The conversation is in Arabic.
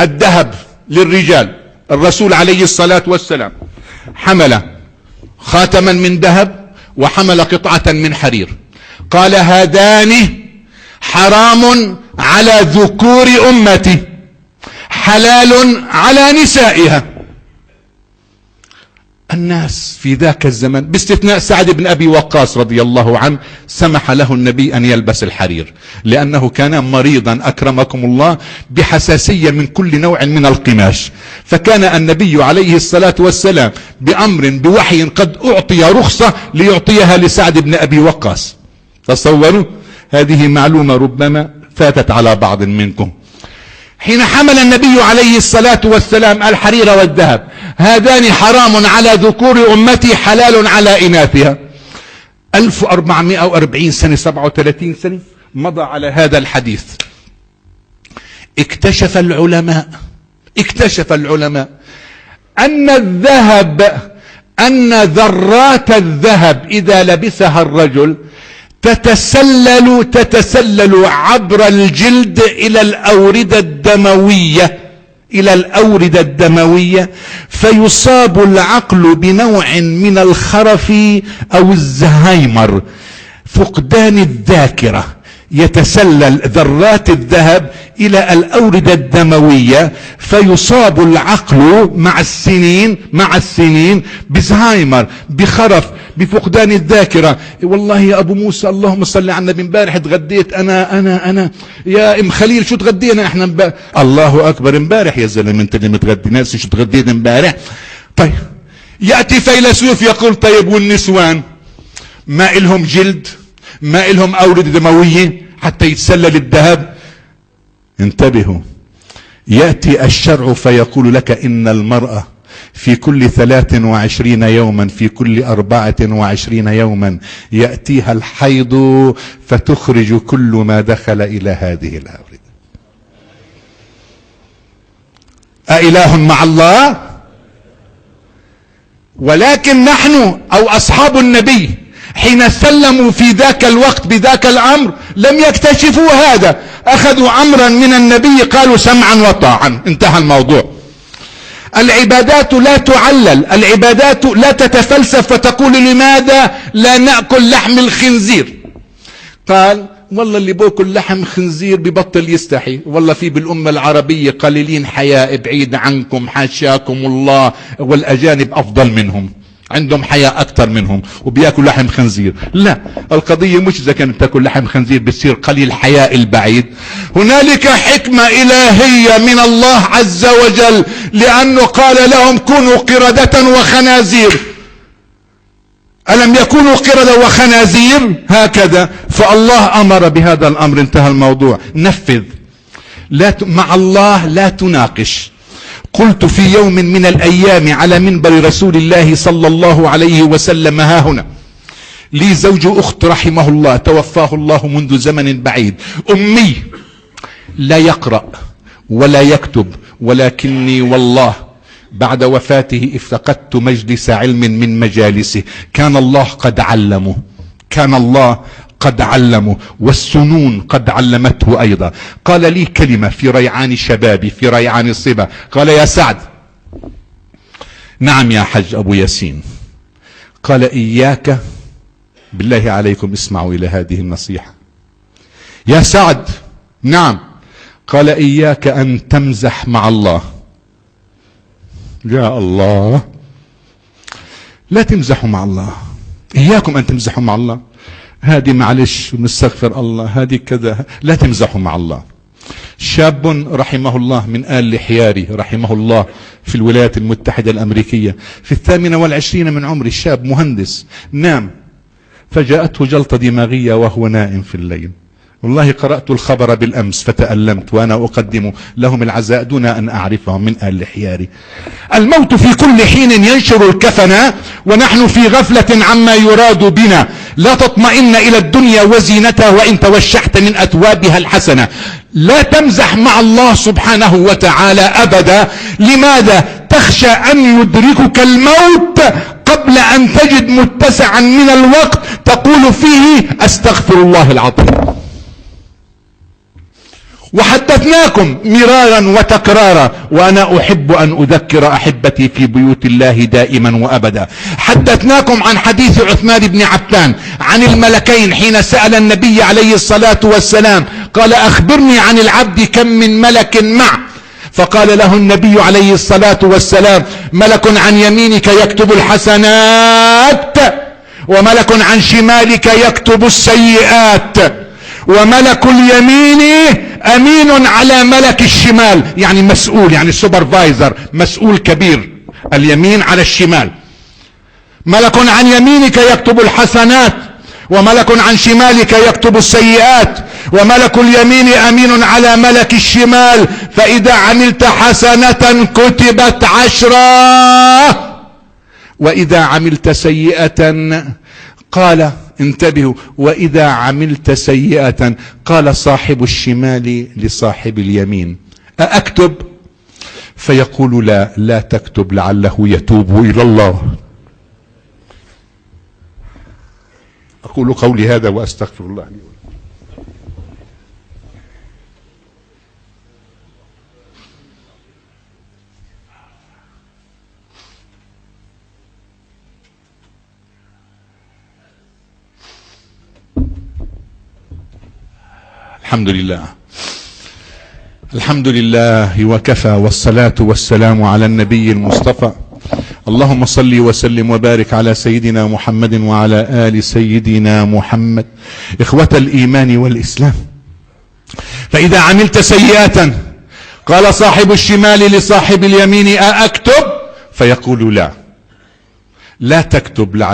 الذهب للرجال، الرسول عليه الصلاة والسلام حمل خاتما من ذهب وحمل قطعة من حرير، قال هذان حرام على ذكور أمتي حلال على نسائها. الناس في ذاك الزمن باستثناء سعد بن أبي وقاص رضي الله عنه سمح له النبي أن يلبس الحرير، لأنه كان مريضا أكرمكم الله بحساسية من كل نوع من القماش، فكان النبي عليه الصلاة والسلام بأمر بوحي قد أعطي رخصة ليعطيها لسعد بن أبي وقاص. تصوروا، هذه معلومة ربما فاتت على بعض منكم. حين حمل النبي عليه الصلاة والسلام الحرير والذهب، هذان حرام على ذكور أمتي حلال على إناثها. 1440 سنة 37 سنة مضى على هذا الحديث. اكتشف العلماء أن ذرات الذهب إذا لبسها الرجل تتسلل عبر الجلد إلى الأوردة الدموية فيصاب العقل بنوع من الخرف أو الزهايمر، فقدان الذاكرة. يتسلل ذرات الذهب إلى الأوردة الدموية فيصاب العقل مع السنين بزهايمر، بخرف، بفقدان الذاكرة. والله يا أبو موسى اللهم صل على النبي، امبارح اتغديت أنا يا ام خليل شو تغدينا احنا امبارح؟ الله أكبر، امبارح يا زلمة انت اللي متغدي، ناسي شو تغديت امبارح؟ طيب يأتي فيلسوف يقول طيب والنسوان ما إلهم جلد، ما إلهم أوردة دموية حتى يتسلل الذهب؟ انتبهوا، يأتي الشرع فيقول لك إن المرأة في كل 23 يوما، في كل 24 يوما يأتيها الحيض فتخرج كل ما دخل إلى هذه الأوردة. أإله مع الله؟ ولكن نحن أو أصحاب النبي حين سلموا في ذاك الوقت بذاك الأمر لم يكتشفوا هذا، أخذوا أمرا من النبي قالوا سمعا وطاعا، انتهى الموضوع. العبادات لا تعلل، العبادات لا تتفلسف وتقول لماذا لا نأكل لحم الخنزير. قال والله اللي بأكل لحم خنزير ببطل يستحي، والله في بالأمة العربية قليلين حياء، بعيد عنكم حاشاكم الله، والأجانب أفضل منهم، عندهم حياة أكثر منهم وبيأكل لحم خنزير. لا، القضية مش إذا كانت تأكل لحم خنزير بتصير قليل حياء البعيد، هنالك حكمة إلهية من الله عز وجل، لأنه قال لهم كونوا قردة وخنازير، ألم يكونوا قردة وخنازير؟ هكذا، فالله أمر بهذا الأمر، انتهى الموضوع، نفذ. مع الله لا تناقش. قلت في يوم من الأيام على منبر رسول الله صلى الله عليه وسلم ها هنا، لي زوج أخت رحمه الله توفاه الله منذ زمن بعيد، أمي لا يقرأ ولا يكتب، ولكني والله بعد وفاته افتقدت مجلس علم من مجالسه، كان الله قد علمه والسنون قد علمته أيضا. قال لي كلمة في ريعان شبابي، في ريعان الصبا، قال يا سعد. نعم يا حج أبو ياسين. قال إياك، بالله عليكم اسمعوا إلى هذه النصيحة يا سعد. نعم. قال إياك أن تمزح مع الله. يا الله، لا تمزحوا مع الله، إياكم أن تمزحوا مع الله، هذه معلش ونستغفر الله، هذه كذا، لا تمزحوا مع الله. شاب رحمه الله من آل حياري رحمه الله في الولايات المتحدة الأمريكية، في 28 من عمره، شاب مهندس، نام فجاءته جلطة دماغية وهو نائم في الليل. والله قرأت الخبر بالأمس فتألمت وأنا أقدم لهم العزاء دون أن أعرفهم، من آل حياري. الموت في كل حين ينشر الكفن ونحن في غفلة عما يراد بنا. لا تطمئن إلى الدنيا وزينتها وإن توشحت من أثوابها الحسنة. لا تمزح مع الله سبحانه وتعالى أبدا. لماذا؟ تخشى أن يدركك الموت قبل أن تجد متسعا من الوقت تقول فيه أستغفر الله العظيم. وحدثناكم مرارا وتكرارا، وانا احب ان اذكر احبتي في بيوت الله دائما وابدا. حدثناكم عن حديث عثمان بن عفان عن الملكين حين سأل النبي عليه الصلاة والسلام قال اخبرني عن العبد كم من ملك معه، فقال له النبي عليه الصلاة والسلام ملك عن يمينك يكتب الحسنات، وملك عن شمالك يكتب السيئات، وملك اليمين امين على ملك الشمال، يعني مسؤول، يعني سوبرفايزر، مسؤول كبير. اليمين على الشمال. ملك عن يمينك يكتب الحسنات، وملك عن شمالك يكتب السيئات، وملك اليمين امين على ملك الشمال، فاذا عملت حسنة كتبت 10، واذا عملت سيئة قال انتبهوا، واذا عملت سيئة قال صاحب الشمال لصاحب اليمين أأكتب؟ فيقول لا، لا تكتب لعله يتوب الى الله. اقول قولي هذا واستغفر الله لي ولكم. الحمد لله، الحمد لله وكفى، والصلاة والسلام على النبي المصطفى. اللهم صل وسلم وبارك على سيدنا محمد وعلى آل سيدنا محمد. إخوة الإيمان والإسلام، فإذا عملت سيئة قال صاحب الشمال لصاحب اليمين أأكتب؟ فيقول لا، لا تكتب لعل